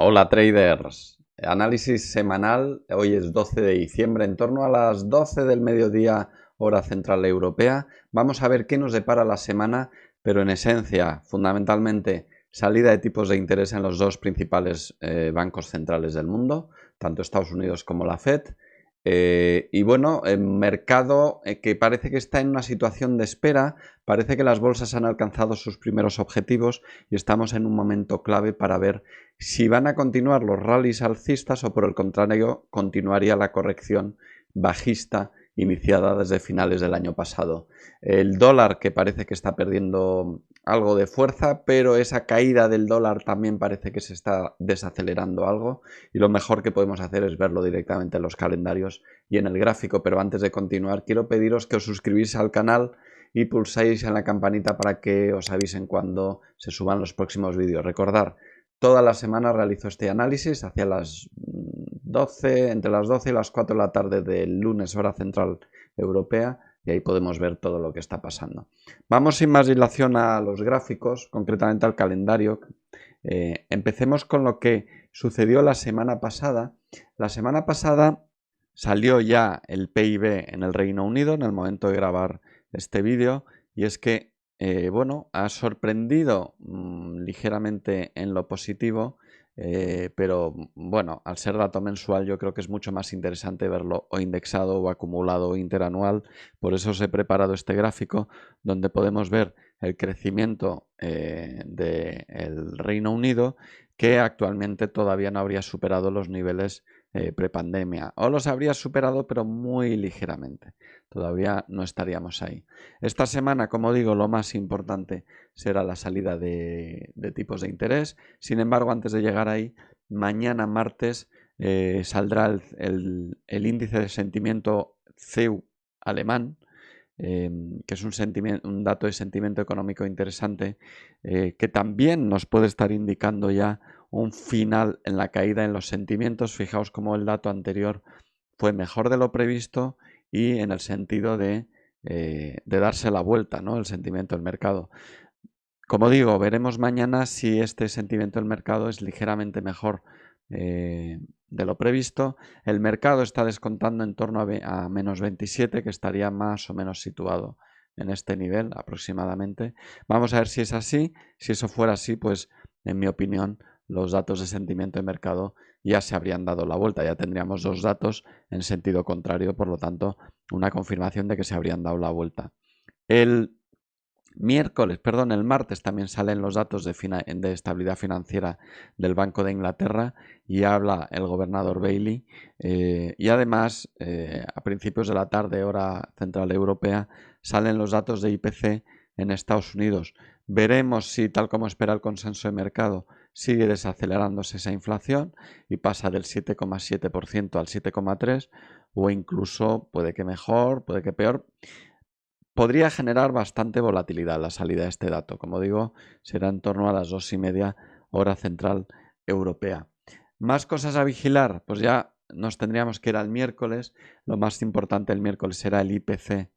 Hola traders, análisis semanal, hoy es 12 de diciembre, en torno a las 12 del mediodía hora central europea. Vamos a ver qué nos depara la semana, pero en esencia, fundamentalmente, salida de tipos de interés en los dos principales bancos centrales del mundo, tanto Estados Unidos como la Fed. Y bueno, el mercado que parece que está en una situación de espera, parece que las bolsas han alcanzado sus primeros objetivos y estamos en un momento clave para ver si van a continuar los rallies alcistas o por el contrario continuaría la corrección bajista iniciada desde finales del año pasado. El dólar que parece que está perdiendo algo de fuerza, pero esa caída del dólar también parece que se está desacelerando algo y lo mejor que podemos hacer es verlo directamente en los calendarios y en el gráfico. Pero antes de continuar quiero pediros que os suscribáis al canal y pulséis en la campanita para que os avisen cuando se suban los próximos vídeos. Recordad, toda la semana realizo este análisis hacia las 12, entre las 12 y las 4 de la tarde del lunes hora central europea, y ahí podemos ver todo lo que está pasando. Vamos sin más dilación a los gráficos, concretamente al calendario. Empecemos con lo que sucedió la semana pasada. La semana pasada salió ya el PIB en el Reino Unido en el momento de grabar este vídeo, y es que bueno, ha sorprendido ligeramente en lo positivo, pero bueno, al ser dato mensual yo creo que es mucho más interesante verlo o indexado o acumulado o interanual. Por eso os he preparado este gráfico donde podemos ver el crecimiento del Reino Unido, que actualmente todavía no habría superado los niveles prepandemia, o los habría superado pero muy ligeramente. Todavía no estaríamos ahí. Esta semana, como digo, lo más importante será la salida de tipos de interés. Sin embargo, antes de llegar ahí, mañana martes saldrá el índice de sentimiento CEU alemán, que es un dato de sentimiento económico interesante, que también nos puede estar indicando ya un final en la caída en los sentimientos. Fijaos cómo el dato anterior fue mejor de lo previsto y en el sentido de darse la vuelta, ¿no? El sentimiento del mercado. Como digo, veremos mañana si este sentimiento del mercado es ligeramente mejor de lo previsto. El mercado está descontando en torno a menos 27, que estaría más o menos situado en este nivel aproximadamente. Vamos a ver si es así. Si eso fuera así, pues en mi opinión los datos de sentimiento de mercado ya se habrían dado la vuelta. Ya tendríamos dos datos en sentido contrario, por lo tanto una confirmación de que se habrían dado la vuelta. El martes también salen los datos de estabilidad financiera del Banco de Inglaterra y habla el gobernador Bailey. Y además, a principios de la tarde, hora central europea, salen los datos de IPC en Estados Unidos. Veremos si, tal como espera el consenso de mercado, sigue desacelerándose esa inflación y pasa del 7,7% al 7,3%, o incluso puede que mejor, puede que peor. Podría generar bastante volatilidad la salida de este dato. Como digo, será en torno a las 2:30 hora central europea. Más cosas a vigilar, pues ya nos tendríamos que ir al miércoles. Lo más importante el miércoles será el IPC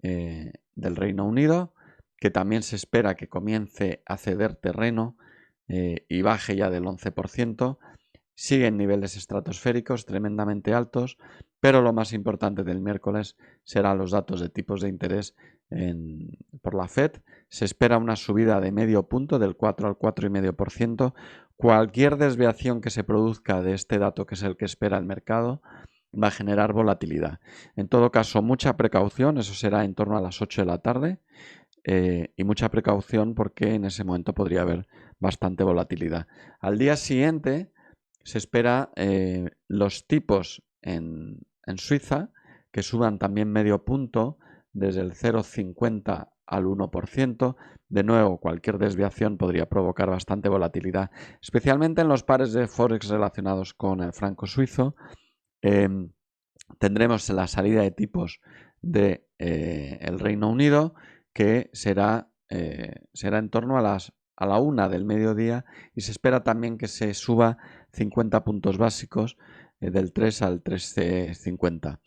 del Reino Unido, que también se espera que comience a ceder terreno y baje ya del 11%. Siguen niveles estratosféricos tremendamente altos, pero lo más importante del miércoles serán los datos de tipos de interés por la Fed. Se espera una subida de medio punto, del 4 al 4,5%. Cualquier desviación que se produzca de este dato, que es el que espera el mercado, va a generar volatilidad. En todo caso, mucha precaución, eso será en torno a las 8 de la tarde, y mucha precaución porque en ese momento podría haber bastante volatilidad. Al día siguiente se espera los tipos en Suiza que suban también medio punto, desde el 0,50 al 1%. De nuevo, cualquier desviación podría provocar bastante volatilidad, especialmente en los pares de Forex relacionados con el franco suizo. Tendremos la salida de tipos del Reino Unido, que será en torno a la 1 del mediodía, y se espera también que se suba 50 puntos básicos, del 3 al 3,50.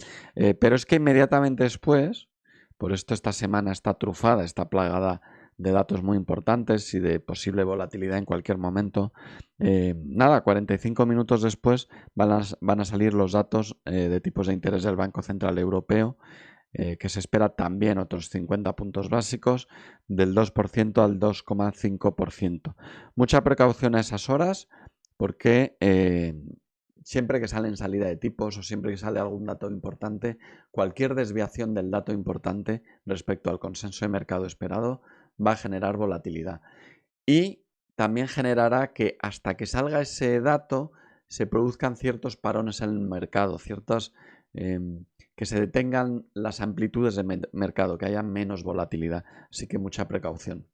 Pero es que inmediatamente después, por esto esta semana está trufada, está plagada datos muy importantes y de posible volatilidad en cualquier momento. Nada, 45 minutos después van a salir los datos de tipos de interés del Banco Central Europeo, que se espera también otros 50 puntos básicos, del 2% al 2,5%. Mucha precaución a esas horas porque siempre que sale en salida de tipos o siempre que sale algún dato importante, cualquier desviación del dato importante respecto al consenso de mercado esperado va a generar volatilidad. Y también generará que hasta que salga ese dato se produzcan ciertos parones en el mercado, que se detengan las amplitudes de mercado, que haya menos volatilidad. Así que mucha precaución.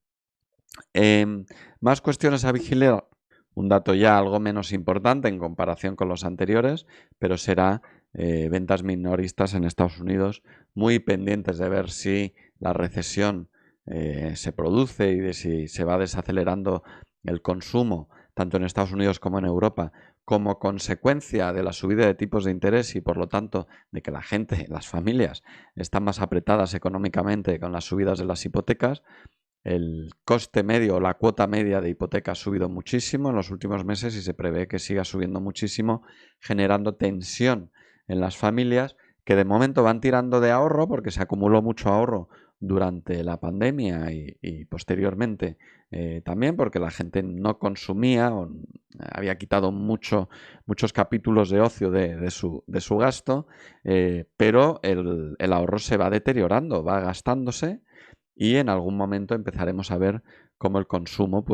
Más cuestiones a vigilar. Un dato ya algo menos importante en comparación con los anteriores, pero será ventas minoristas en Estados Unidos, muy pendientes de ver si la recesión se produce y de si se va desacelerando el consumo, tanto en Estados Unidos como en Europa, como consecuencia de la subida de tipos de interés y por lo tanto de que la gente, las familias, están más apretadas económicamente con las subidas de las hipotecas. El coste medio o la cuota media de hipoteca ha subido muchísimo en los últimos meses y se prevé que siga subiendo muchísimo, generando tensión en las familias que de momento van tirando de ahorro porque se acumuló mucho ahorro durante la pandemia y posteriormente también porque la gente no consumía o había quitado muchos capítulos de ocio de su gasto, pero el ahorro se va deteriorando, va gastándose y en algún momento empezaremos a ver cómo el consumo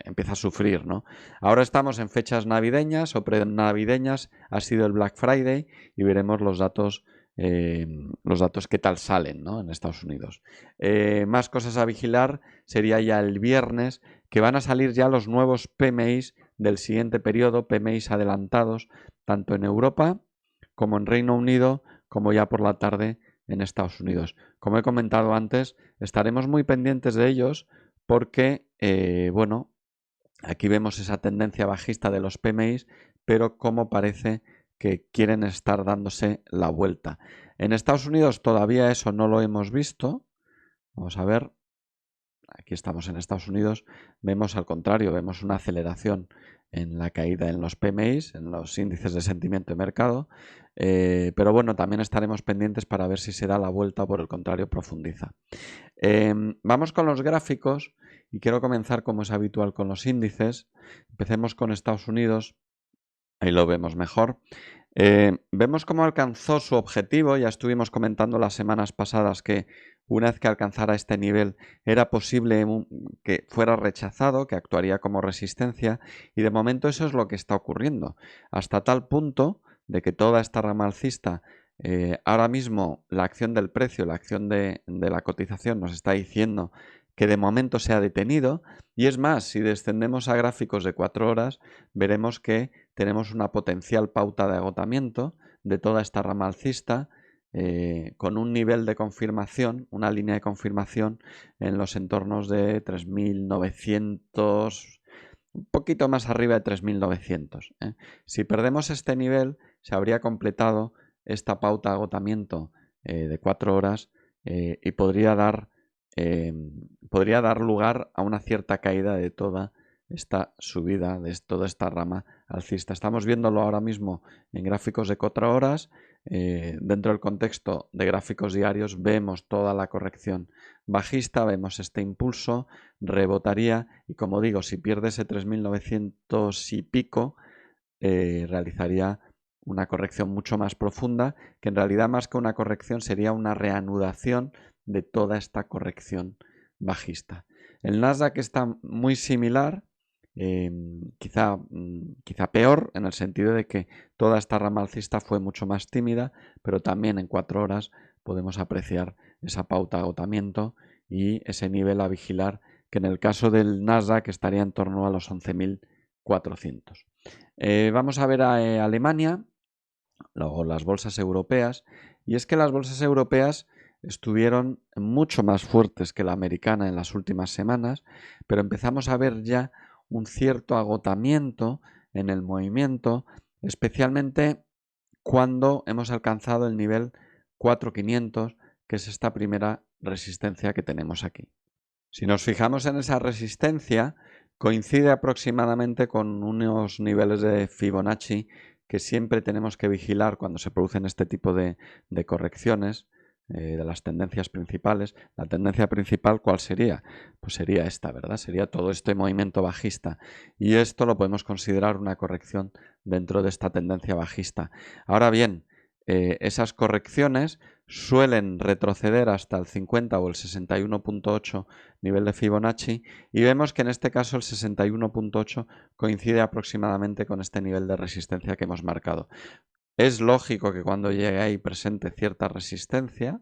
empieza a sufrir, ¿no? Ahora estamos en fechas navideñas o prenavideñas, ha sido el Black Friday y veremos los datos qué tal salen, ¿no? En Estados Unidos. Más cosas a vigilar sería ya el viernes, que van a salir ya los nuevos PMIs del siguiente periodo, PMIs adelantados, tanto en Europa como en Reino Unido, como ya por la tarde en Estados Unidos. Como he comentado antes, estaremos muy pendientes de ellos porque, bueno, aquí vemos esa tendencia bajista de los PMIs, pero como parece que quieren estar dándose la vuelta. En Estados Unidos todavía eso no lo hemos visto. Vamos a ver. Aquí estamos en Estados Unidos. Vemos al contrario, vemos una aceleración en la caída en los PMIs, en los índices de sentimiento de mercado. Pero bueno, también estaremos pendientes para ver si se da la vuelta o por el contrario profundiza. Vamos con los gráficos y quiero comenzar como es habitual con los índices. Empecemos con Estados Unidos. Ahí lo vemos mejor. Vemos cómo alcanzó su objetivo. Ya estuvimos comentando las semanas pasadas que una vez que alcanzara este nivel era posible que fuera rechazado, que actuaría como resistencia, y de momento eso es lo que está ocurriendo. Hasta tal punto de que toda esta rama alcista, ahora mismo la acción del precio, la acción de la cotización nos está diciendo que de momento se ha detenido, y es más, si descendemos a gráficos de 4 horas, veremos que tenemos una potencial pauta de agotamiento de toda esta rama alcista, con un nivel de confirmación, una línea de confirmación en los entornos de 3.900, un poquito más arriba de 3.900. Si perdemos este nivel, se habría completado esta pauta de agotamiento de 4 horas y podría dar lugar a una cierta caída de toda esta subida, de toda esta rama alcista. Estamos viéndolo ahora mismo en gráficos de 4 horas. Dentro del contexto de gráficos diarios vemos toda la corrección bajista, vemos este impulso, rebotaría y como digo, si pierde ese 3.900 y pico, realizaría una corrección mucho más profunda, que en realidad más que una corrección sería una reanudación de toda esta corrección bajista. El Nasdaq está muy similar, quizá peor, en el sentido de que toda esta rama alcista fue mucho más tímida, pero también en 4 horas podemos apreciar esa pauta de agotamiento y ese nivel a vigilar, que en el caso del Nasdaq estaría en torno a los 11.400. Vamos a ver a Alemania, luego las bolsas europeas, y es que las bolsas europeas estuvieron mucho más fuertes que la americana en las últimas semanas, pero empezamos a ver ya un cierto agotamiento en el movimiento, especialmente cuando hemos alcanzado el nivel 4.500, que es esta primera resistencia que tenemos aquí. Si nos fijamos en esa resistencia, coincide aproximadamente con unos niveles de Fibonacci que siempre tenemos que vigilar cuando se producen este tipo de correcciones de las tendencias principales. La tendencia principal, ¿cuál sería? Pues sería esta, ¿verdad? Sería todo este movimiento bajista. Y esto lo podemos considerar una corrección dentro de esta tendencia bajista. Ahora bien, esas correcciones suelen retroceder hasta el 50 o el 61.8 nivel de Fibonacci y vemos que en este caso el 61.8 coincide aproximadamente con este nivel de resistencia que hemos marcado. Es lógico que cuando llegue ahí presente cierta resistencia.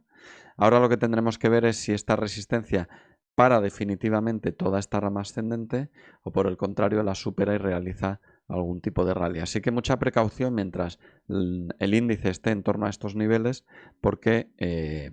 Ahora lo que tendremos que ver es si esta resistencia para definitivamente toda esta rama ascendente o por el contrario la supera y realiza algún tipo de rally. Así que mucha precaución mientras el índice esté en torno a estos niveles porque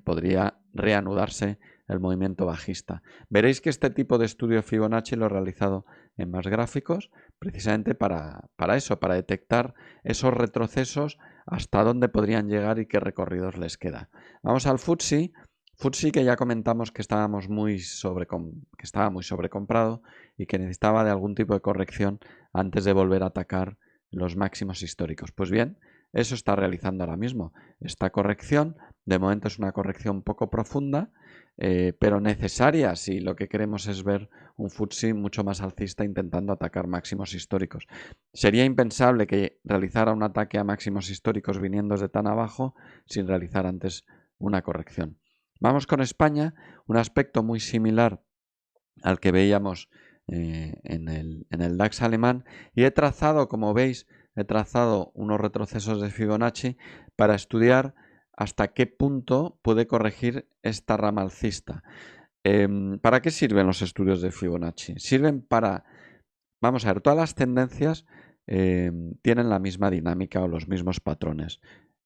podría reanudarse el movimiento bajista. Veréis que este tipo de estudio Fibonacci lo he realizado en más gráficos precisamente para eso, para detectar esos retrocesos, hasta dónde podrían llegar y qué recorridos les queda. Vamos al FTSE. FTSE que ya comentamos que estaba muy sobrecomprado y que necesitaba de algún tipo de corrección antes de volver a atacar los máximos históricos. Pues bien, eso está realizando ahora mismo. Esta corrección, de momento es una corrección poco profunda, pero necesaria si lo que queremos es ver un FTSE mucho más alcista intentando atacar máximos históricos. Sería impensable que realizara un ataque a máximos históricos viniendo de tan abajo sin realizar antes una corrección. Vamos con España, un aspecto muy similar al que veíamos en el DAX alemán, y he trazado, como veis, unos retrocesos de Fibonacci para estudiar hasta qué punto puede corregir esta rama alcista. ¿Para qué sirven los estudios de Fibonacci? Sirven para, vamos a ver, todas las tendencias tienen la misma dinámica o los mismos patrones.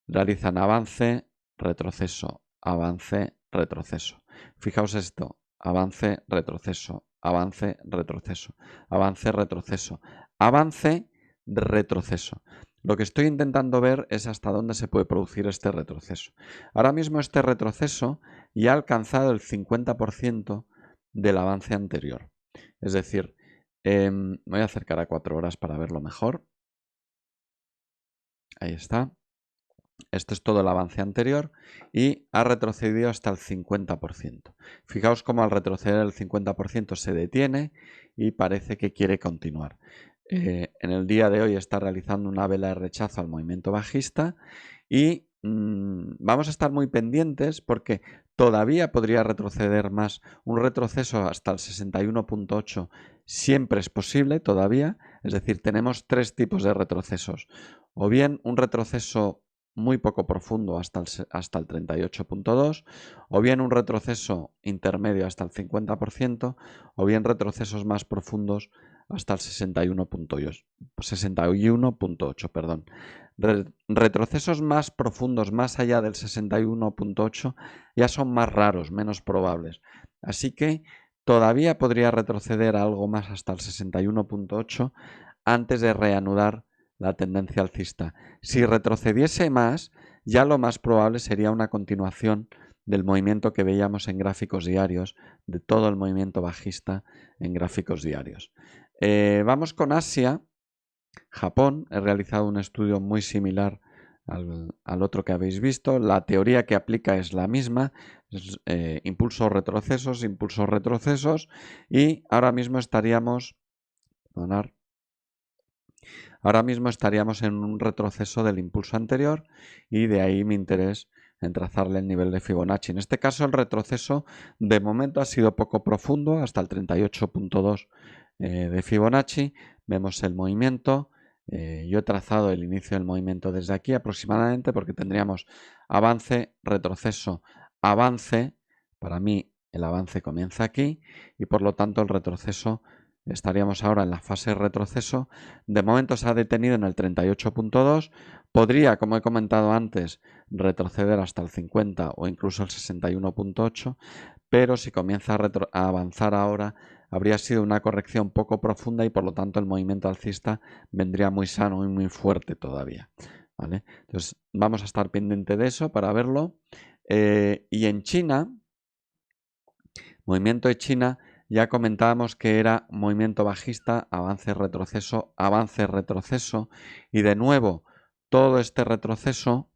Realizan avance, retroceso, avance, retroceso. Fijaos esto, avance, retroceso, avance, retroceso, avance, retroceso, avance, retroceso. Lo que estoy intentando ver es hasta dónde se puede producir este retroceso. Ahora mismo este retroceso ya ha alcanzado el 50% del avance anterior. Es decir, me voy a acercar a 4 horas para verlo mejor. Ahí está. Este es todo el avance anterior y ha retrocedido hasta el 50%. Fijaos cómo al retroceder el 50% se detiene y parece que quiere continuar. En el día de hoy está realizando una vela de rechazo al movimiento bajista y vamos a estar muy pendientes porque todavía podría retroceder más. Un retroceso hasta el 61.8 siempre es posible todavía. Es decir, tenemos 3 tipos de retrocesos. O bien un retroceso muy poco profundo hasta el 38.2, o bien un retroceso intermedio hasta el 50%, o bien retrocesos más profundos hasta el 61.8. Perdón. Retrocesos más profundos más allá del 61.8 ya son más raros, menos probables. Así que todavía podría retroceder algo más hasta el 61.8 antes de reanudar la tendencia alcista. Si retrocediese más, ya lo más probable sería una continuación del movimiento que veíamos en gráficos diarios, de todo el movimiento bajista en gráficos diarios. Vamos con Asia. Japón, he realizado un estudio muy similar al otro que habéis visto. La teoría que aplica es la misma, es, impulsos retrocesos, y ahora mismo estaríamos en un retroceso del impulso anterior y de ahí mi interés en trazarle el nivel de Fibonacci. En este caso el retroceso de momento ha sido poco profundo, hasta el 38.2 de Fibonacci. Vemos el movimiento. Yo he trazado el inicio del movimiento desde aquí aproximadamente porque tendríamos avance, retroceso, avance. Para mí el avance comienza aquí y por lo tanto el retroceso estaríamos ahora en la fase de retroceso. De momento se ha detenido en el 38.2. Podría, como he comentado antes, retroceder hasta el 50 o incluso el 61.8, pero si comienza a avanzar ahora, habría sido una corrección poco profunda y por lo tanto el movimiento alcista vendría muy sano y muy fuerte todavía. ¿Vale? Entonces vamos a estar pendiente de eso para verlo. Y en China, movimiento de China, ya comentábamos que era movimiento bajista, avance, retroceso, y de nuevo todo este retroceso,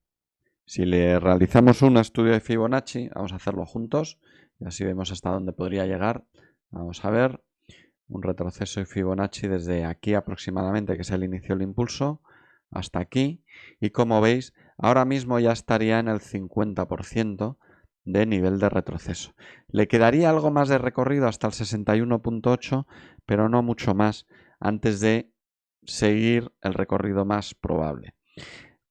si le realizamos un estudio de Fibonacci, vamos a hacerlo juntos y así vemos hasta dónde podría llegar. Vamos a ver un retroceso de Fibonacci desde aquí aproximadamente, que es el inicio del impulso, hasta aquí, y como veis ahora mismo ya estaría en el 50% de nivel de retroceso. Le quedaría algo más de recorrido hasta el 61.8, pero no mucho más antes de seguir el recorrido más probable.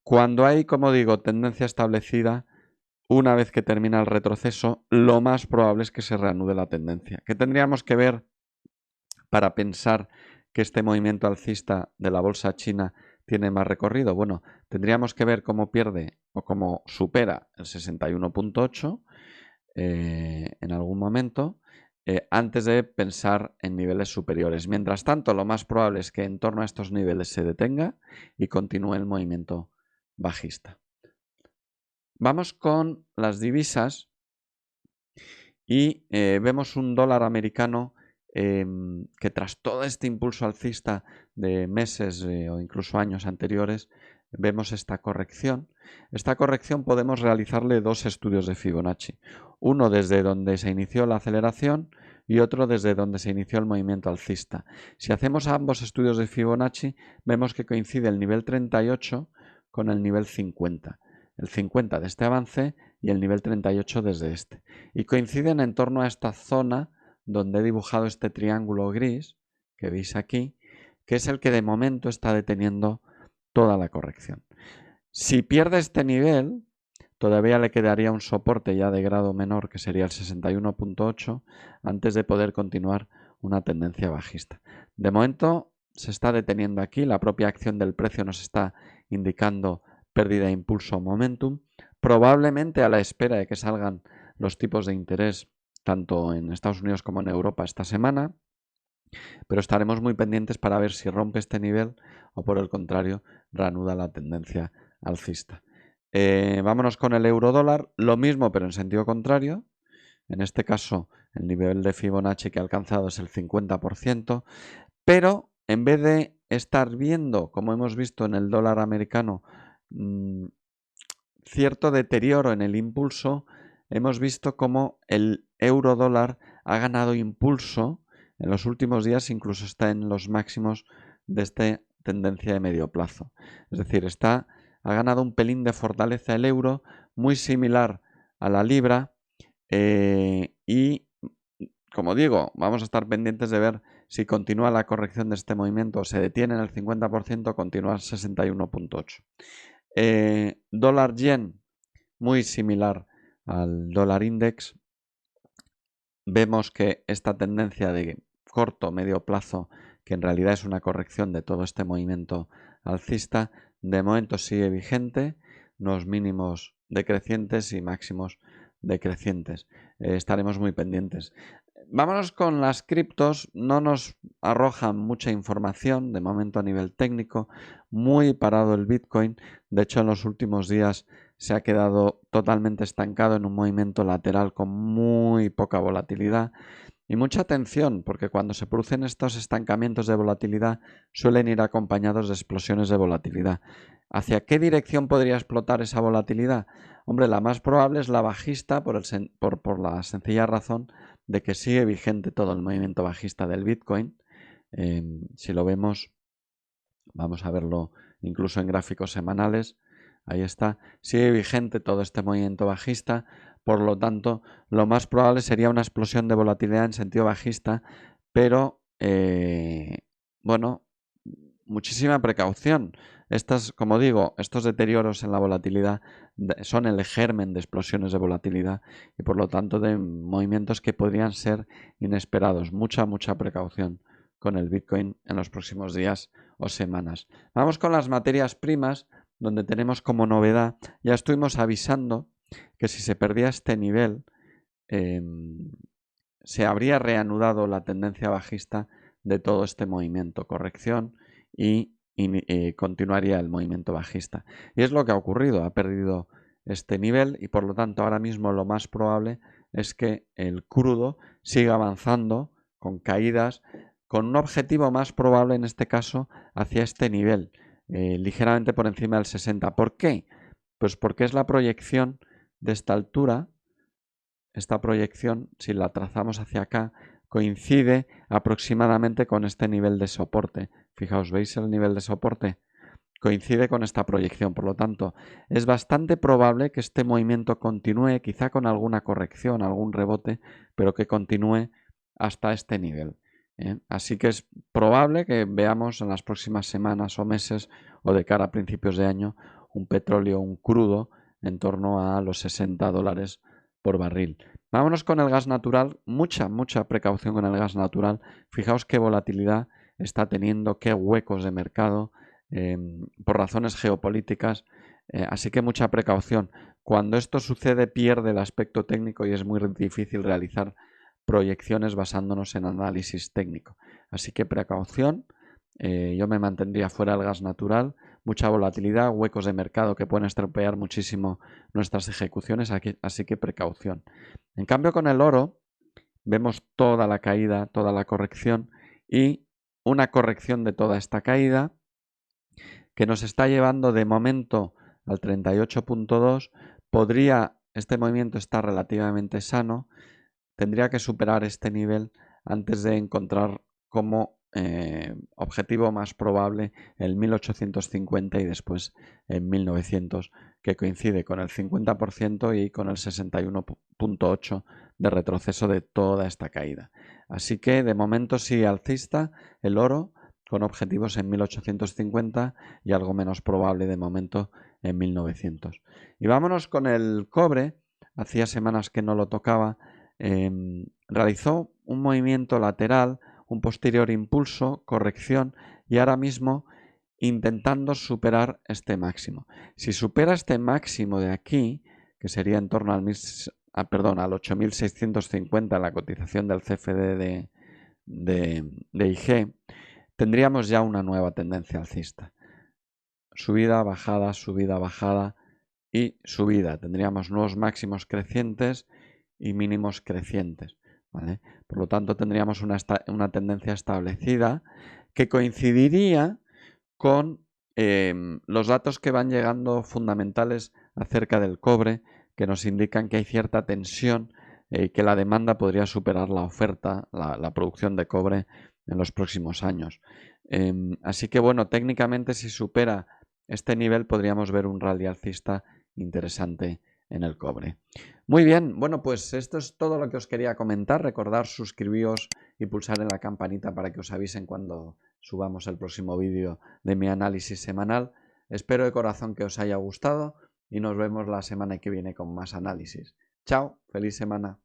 Cuando hay, como digo, tendencia establecida, una vez que termina el retroceso, lo más probable es que se reanude la tendencia. ¿Qué tendríamos que ver para pensar que este movimiento alcista de la bolsa china tiene más recorrido? Bueno, tendríamos que ver cómo pierde o cómo supera el 61.8 en algún momento antes de pensar en niveles superiores. Mientras tanto, lo más probable es que en torno a estos niveles se detenga y continúe el movimiento bajista. Vamos con las divisas y vemos un dólar americano que tras todo este impulso alcista de meses o incluso años anteriores, vemos esta corrección. Esta corrección podemos realizarle dos estudios de Fibonacci. Uno desde donde se inició la aceleración y otro desde donde se inició el movimiento alcista. Si hacemos ambos estudios de Fibonacci, vemos que coincide el nivel 38 con el nivel 50. El 50 de este avance y el nivel 38 desde este. Y coinciden en torno a esta zona donde he dibujado este triángulo gris que veis aquí, que es el que de momento está deteniendo toda la corrección. Si pierde este nivel, todavía le quedaría un soporte ya de grado menor, que sería el 61.8, antes de poder continuar una tendencia bajista. De momento se está deteniendo aquí, la propia acción del precio nos está indicando pérdida de impulso o momentum, probablemente a la espera de que salgan los tipos de interés tanto en Estados Unidos como en Europa esta semana, pero estaremos muy pendientes para ver si rompe este nivel o por el contrario reanuda la tendencia alcista. Vámonos con el euro dólar, lo mismo pero en sentido contrario. En este caso el nivel de Fibonacci que ha alcanzado es el 50%, pero en vez de estar viendo, como hemos visto en el dólar americano, cierto deterioro en el impulso, hemos visto cómo el euro dólar ha ganado impulso en los últimos días, incluso está en los máximos de esta tendencia de medio plazo. Es decir, ha ganado un pelín de fortaleza el euro, muy similar a la libra, y como digo, vamos a estar pendientes de ver si continúa la corrección de este movimiento, se detiene en el 50%, continúa al 61.8. Dólar yen, muy similar al dólar index. Vemos que esta tendencia de corto medio plazo, que en realidad es una corrección de todo este movimiento alcista, de momento sigue vigente, unos mínimos decrecientes y máximos decrecientes. Estaremos muy pendientes. Vámonos con las criptos, no nos arrojan mucha información de momento a nivel técnico, muy parado el Bitcoin, de hecho en los últimos días se ha quedado totalmente estancado en un movimiento lateral con muy poca volatilidad y mucha atención porque cuando se producen estos estancamientos de volatilidad suelen ir acompañados de explosiones de volatilidad. ¿Hacia qué dirección podría explotar esa volatilidad? Hombre, la más probable es la bajista por la sencilla razón de que sigue vigente todo el movimiento bajista del Bitcoin. Si lo vemos, vamos a verlo incluso en gráficos semanales, ahí está, sigue vigente todo este movimiento bajista, por lo tanto, lo más probable sería una explosión de volatilidad en sentido bajista, pero, bueno, muchísima precaución. Como digo, estos deterioros en la volatilidad son el germen de explosiones de volatilidad y por lo tanto de movimientos que podrían ser inesperados. Mucha precaución con el Bitcoin en los próximos días o semanas. Vamos con las materias primas, donde tenemos como novedad, ya estuvimos avisando que si se perdía este nivel, se habría reanudado la tendencia bajista de todo este movimiento, corrección y continuaría el movimiento bajista. Y es lo que ha ocurrido, ha perdido este nivel y por lo tanto ahora mismo lo más probable es que el crudo siga avanzando con caídas, con un objetivo más probable en este caso hacia este nivel, ligeramente por encima del 60. ¿Por qué? Pues porque es la proyección de esta altura. Esta proyección, si la trazamos hacia acá, coincide aproximadamente con este nivel de soporte. Fijaos, ¿veis el nivel de soporte? Coincide con esta proyección, por lo tanto, es bastante probable que este movimiento continúe, quizá con alguna corrección, algún rebote, pero que continúe hasta este nivel. Así que es probable que veamos en las próximas semanas o meses o de cara a principios de año un petróleo, un crudo, en torno a los $60 por barril. Vámonos con el gas natural, mucha precaución con el gas natural. Fijaos qué volatilidad está teniendo, qué huecos de mercado, por razones geopolíticas, así que mucha precaución. Cuando esto sucede pierde el aspecto técnico y es muy difícil realizar proyecciones basándonos en análisis técnico. Así que precaución, yo me mantendría fuera del gas natural, mucha volatilidad, huecos de mercado que pueden estropear muchísimo nuestras ejecuciones, así que precaución. En cambio con el oro vemos toda la caída, toda la corrección y una corrección de toda esta caída que nos está llevando de momento al 38.2. Podría este movimiento estar relativamente sano, tendría que superar este nivel antes de encontrar como objetivo más probable el 1850 y después en 1900, que coincide con el 50% y con el 61.8 de retroceso de toda esta caída. Así que de momento sí alcista el oro, con objetivos en 1850 y algo menos probable de momento en 1900. Y vámonos con el cobre. Hacía semanas que no lo tocaba. Realizó un movimiento lateral, un posterior impulso, corrección y ahora mismo intentando superar este máximo. Si supera este máximo de aquí, que sería en torno al 8.650 en la cotización del CFD de IG, tendríamos ya una nueva tendencia alcista. Subida, bajada y subida. Tendríamos nuevos máximos crecientes y mínimos crecientes. ¿Vale? Por lo tanto, tendríamos una tendencia establecida que coincidiría con los datos que van llegando fundamentales acerca del cobre, que nos indican que hay cierta tensión y que la demanda podría superar la oferta, la producción de cobre en los próximos años. Así que bueno, técnicamente si supera este nivel podríamos ver un rally alcista interesante en el cobre. Muy bien, bueno, pues esto es todo lo que os quería comentar. Recordad suscribiros y pulsar en la campanita para que os avisen cuando subamos el próximo vídeo de mi análisis semanal. Espero de corazón que os haya gustado y nos vemos la semana que viene con más análisis. Chao, feliz semana.